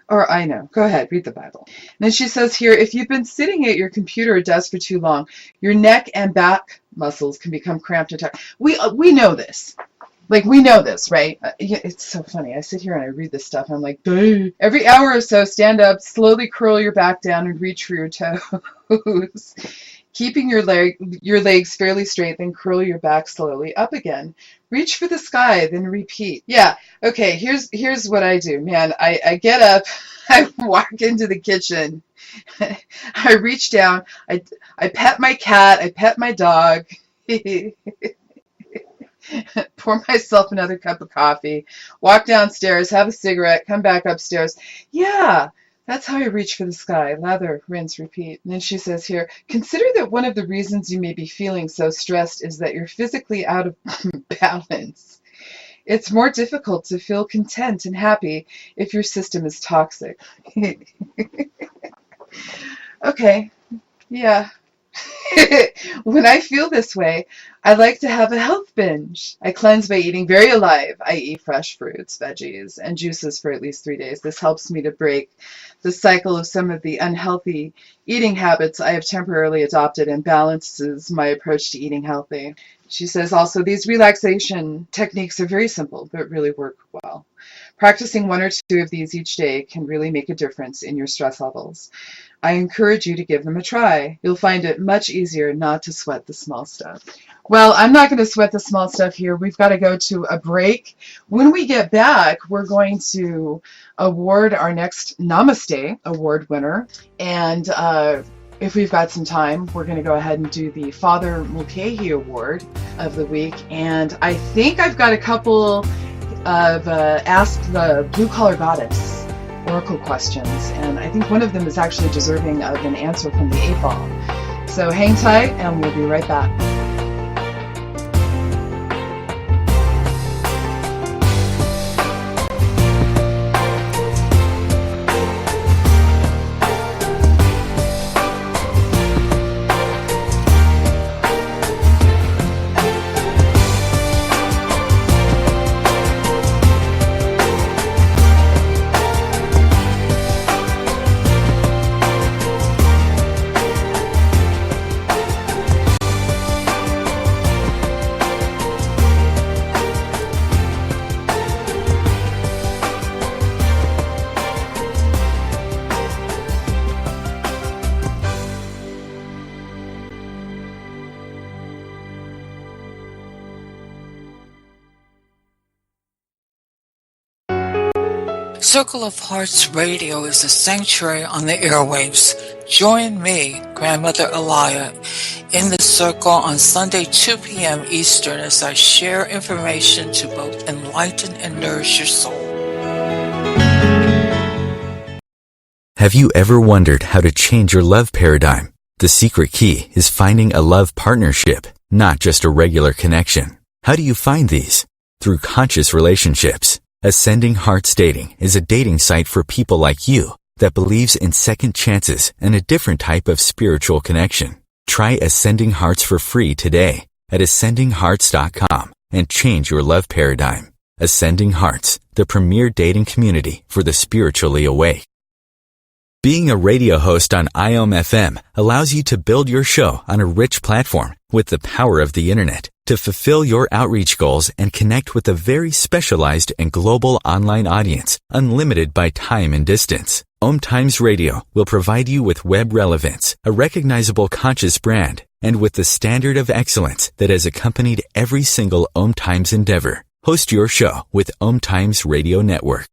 Or I know. Go ahead, read the Bible. And then she says here, if you've been sitting at your computer or desk for too long, your neck and back muscles can become cramped and tight. We know this. Like, we know this, right? It's so funny. I sit here and I read this stuff. And I'm like, duh. Every hour or so, stand up, slowly curl your back down and reach for your toes. Keeping your legs fairly straight, then curl your back slowly up again. Reach for the sky, then repeat. Yeah, okay, here's what I do, man. I get up, I walk into the kitchen, I reach down, I pet my cat, I pet my dog, pour myself another cup of coffee, walk downstairs, have a cigarette, come back upstairs. Yeah, that's how I reach for the sky. Lather, rinse, repeat. And then she says here, consider that one of the reasons you may be feeling so stressed is that you're physically out of balance. It's more difficult to feel content and happy if your system is toxic. Okay, yeah. When I feel this way, I like to have a health binge. I cleanse by eating very alive. I eat fresh fruits, veggies, and juices for at least 3 days. This helps me to break the cycle of some of the unhealthy eating habits I have temporarily adopted and balances my approach to eating healthy. She says also, these relaxation techniques are very simple, but really work well. Practicing 1 or 2 of these each day can really make a difference in your stress levels. I encourage you to give them a try. You'll find it much easier not to sweat the small stuff. Well, I'm not going to sweat the small stuff here. We've got to go to a break. When we get back, we're going to award our next Namaste Award winner. And if we've got some time, we're going to go ahead and do the Father Mulcahy Award of the week. And I think I've got a couple of Ask the Blue Collar Goddess Oracle questions, and I think one of them is actually deserving of an answer from the 8 Ball. So hang tight, and we'll be right back. Circle of Hearts Radio is a sanctuary on the airwaves. Join me, Grandmother Elia, in the circle on Sunday 2 p.m. Eastern as I share information to both enlighten and nourish your soul. Have you ever wondered how to change your love paradigm? The secret key is finding a love partnership, not just a regular connection. How do you find these? Through conscious relationships. Ascending Hearts Dating is a dating site for people like you that believes in second chances and a different type of spiritual connection. Try Ascending Hearts for free today at ascendinghearts.com and change your love paradigm. Ascending Hearts, the premier dating community for the spiritually awake. Being a radio host on OMFM allows you to build your show on a rich platform with the power of the internet to fulfill your outreach goals and connect with a very specialized and global online audience, unlimited by time and distance. OMTimes Radio will provide you with web relevance, a recognizable conscious brand, and with the standard of excellence that has accompanied every single OMTimes endeavor. Host your show with OMTimes Radio Network.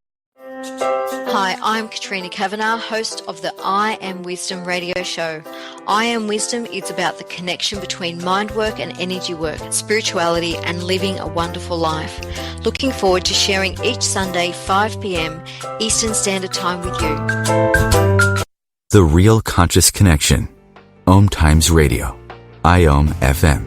Hi, I'm Katrina Kavanagh, host of the I Am Wisdom radio show. I Am Wisdom is about the connection between mind work and energy work, spirituality and living a wonderful life. Looking forward to sharing each Sunday 5 p.m. Eastern Standard Time with you. The Real Conscious Connection. OMTimes Radio. IOM FM.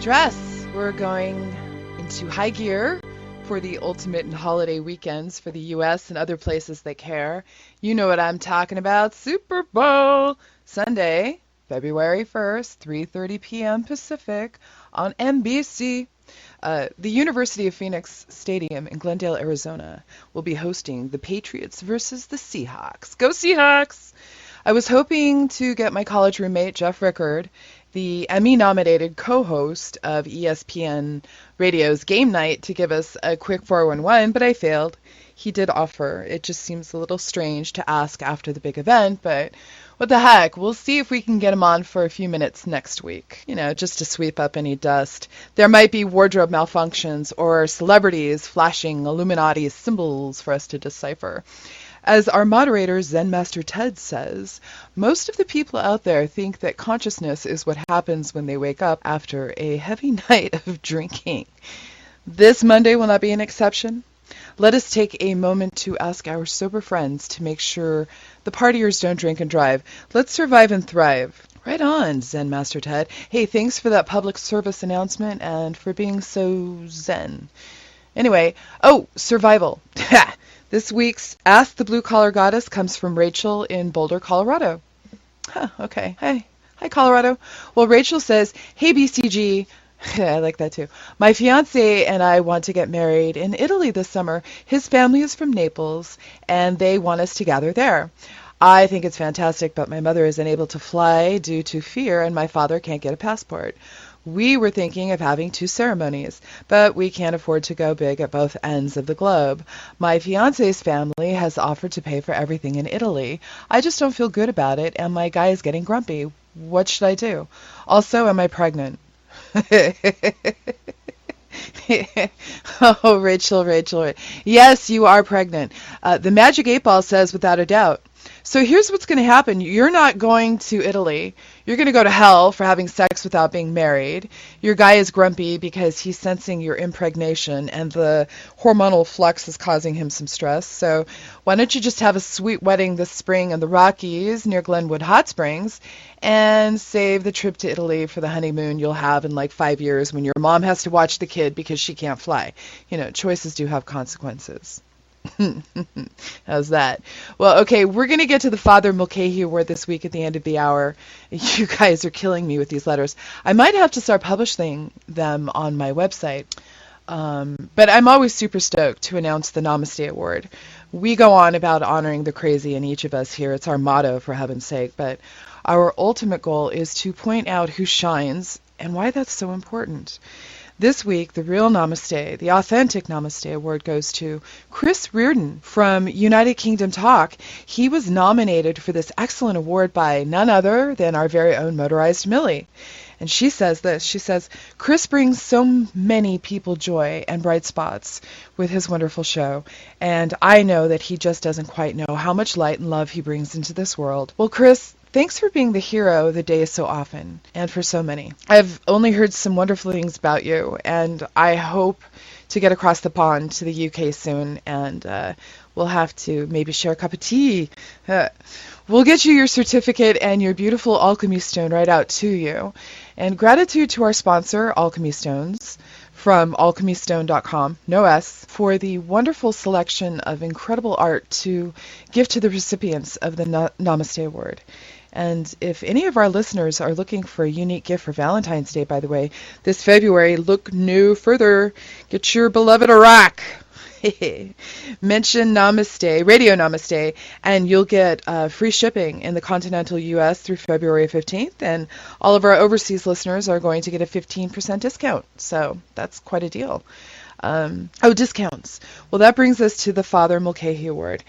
stress. We're going into high gear for the ultimate holiday weekends for the U.S. and other places that care. You know what I'm talking about. Super Bowl Sunday, February 1st, 3:30 p.m. Pacific on NBC. The University of Phoenix Stadium in Glendale, Arizona will be hosting the Patriots versus the Seahawks. Go Seahawks! I was hoping to get my college roommate, Jeff Rickard, the Emmy-nominated co-host of ESPN Radio's Game Night, to give us a quick 411, but I failed. He did offer. It just seems a little strange to ask after the big event, but what the heck? We'll see if we can get him on for a few minutes next week, just to sweep up any dust. There might be wardrobe malfunctions or celebrities flashing Illuminati symbols for us to decipher. As our moderator, Zen Master Ted, says, most of the people out there think that consciousness is what happens when they wake up after a heavy night of drinking. This Monday will not be an exception. Let us take a moment to ask our sober friends to make sure the partiers don't drink and drive. Let's survive and thrive. Right on, Zen Master Ted. Hey, thanks for that public service announcement and for being so zen. Anyway, survival. This week's Ask the Blue Collar Goddess comes from Rachel in Boulder, Colorado. Okay. Hi, Colorado. Well, Rachel says, hey, BCG. I like that too. My fiance and I want to get married in Italy this summer. His family is from Naples, and they want us to gather there. I think it's fantastic, but my mother is unable to fly due to fear, and my father can't get a passport. We were thinking of having 2 ceremonies, but we can't afford to go big at both ends of the globe. My fiance's family has offered to pay for everything in Italy. I just don't feel good about it, and my guy is getting grumpy. What should I do? Also, am I pregnant? Oh, Rachel. Yes, you are pregnant. The Magic 8 Ball says without a doubt. So here's what's going to happen. You're not going to Italy. You're going to go to hell for having sex without being married. Your guy is grumpy because he's sensing your impregnation and the hormonal flux is causing him some stress. So why don't you just have a sweet wedding this spring in the Rockies near Glenwood Hot Springs and save the trip to Italy for the honeymoon you'll have in like 5 years when your mom has to watch the kid because she can't fly. Choices do have consequences. How's that? Well, okay, we're going to get to the Father Mulcahy Award this week at the end of the hour. You guys are killing me with these letters. I might have to start publishing them on my website. But I'm always super stoked to announce the Namaste Award. We go on about honoring the crazy in each of us here. It's our motto, for heaven's sake. But our ultimate goal is to point out who shines and why that's so important. This week, the real Namaste, the authentic Namaste Award goes to Chris Reardon from United Kingdom Talk. He was nominated for this excellent award by none other than our very own Motorized Millie. And she says this, she says, Chris brings so many people joy and bright spots with his wonderful show, and I know that he just doesn't quite know how much light and love he brings into this world. Well, Chris, thanks for being the hero of the day so often, and for so many. I've only heard some wonderful things about you, and I hope to get across the pond to the UK soon, and we'll have to maybe share a cup of tea. We'll get you your certificate and your beautiful alchemy stone right out to you. And gratitude to our sponsor, Alchemy Stones, from alchemystone.com, no S, for the wonderful selection of incredible art to give to the recipients of the Namaste Award. And if any of our listeners are looking for a unique gift for Valentine's Day, by the way, this February, look no further. Get your beloved a rock. Mention Namaste, Radio Namaste, and you'll get free shipping in the continental U.S. through February 15th, and all of our overseas listeners are going to get a 15% discount, so that's quite a deal. Discounts. Well, that brings us to the Father Mulcahy Award.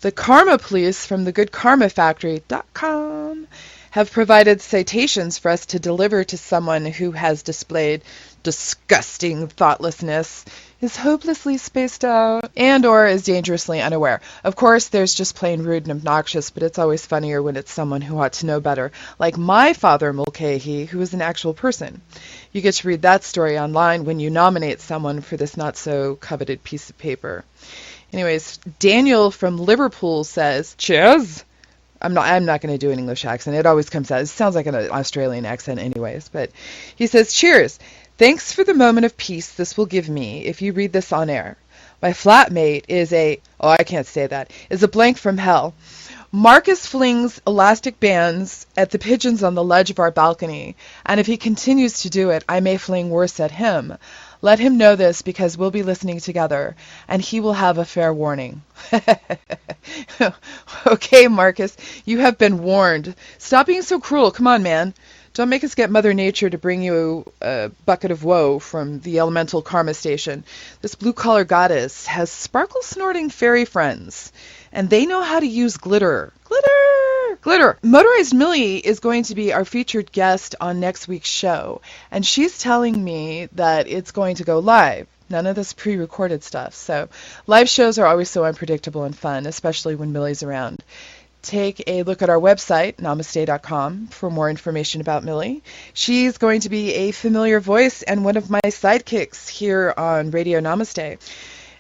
The Karma Police from thegoodkarmafactory.com have provided citations for us to deliver to someone who has displayed disgusting thoughtlessness, is hopelessly spaced out, and or is dangerously unaware. Of course, there's just plain rude and obnoxious, but it's always funnier when it's someone who ought to know better, like my Father Mulcahy, who is an actual person. You get to read that story online when you nominate someone for this not-so-coveted piece of paper. Anyways, Daniel from Liverpool says, cheers. I'm not going to do an English accent. It always comes out. It sounds like an Australian accent anyways. But he says, cheers. Thanks for the moment of peace this will give me if you read this on air. My flatmate is a blank from hell. Marcus flings elastic bands at the pigeons on the ledge of our balcony, and if he continues to do it, I may fling worse at him. Let him know this because we'll be listening together, and he will have a fair warning. Okay, Marcus, you have been warned. Stop being so cruel. Come on, man. Don't make us get Mother Nature to bring you a bucket of woe from the elemental karma station. This blue-collar goddess has sparkle-snorting fairy friends, and they know how to use glitter. Glitter! Motorized Millie is going to be our featured guest on next week's show, and she's telling me that it's going to go live. None of this pre-recorded stuff. So live shows are always so unpredictable and fun, especially when Millie's around. Take a look at our website, namaste.com, for more information about Millie. She's going to be a familiar voice and one of my sidekicks here on Radio Namaste.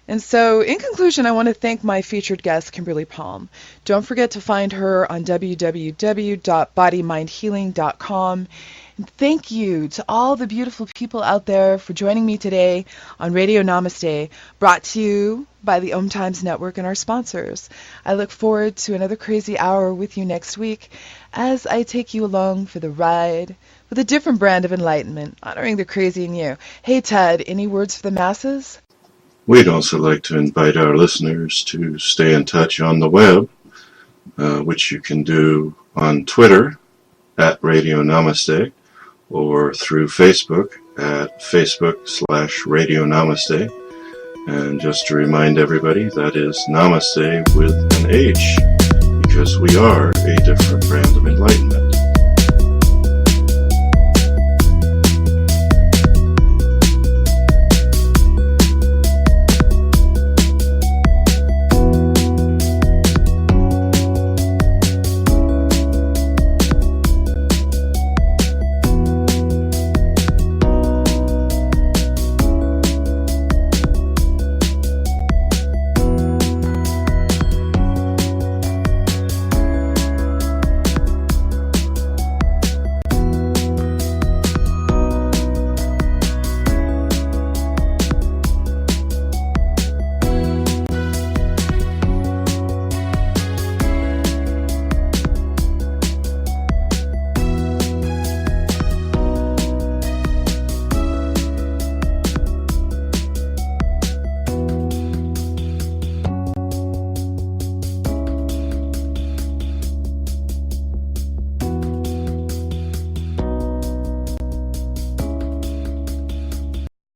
And so, in conclusion, I want to thank my featured guest, Kimberly Palm. Don't forget to find her on www.bodymindhealing.com. And thank you to all the beautiful people out there for joining me today on Radio Namaste, brought to you by the OMTimes Network and our sponsors. I look forward to another crazy hour with you next week as I take you along for the ride with a different brand of enlightenment, honoring the crazy in you. Hey, Ted, any words for the masses? We'd also like to invite our listeners to stay in touch on the web, which you can do on Twitter at Radio Namaste or through Facebook at Facebook/Radio Namaste. And just to remind everybody, that is Namaste with an H, because we are a different brand of enlightenment.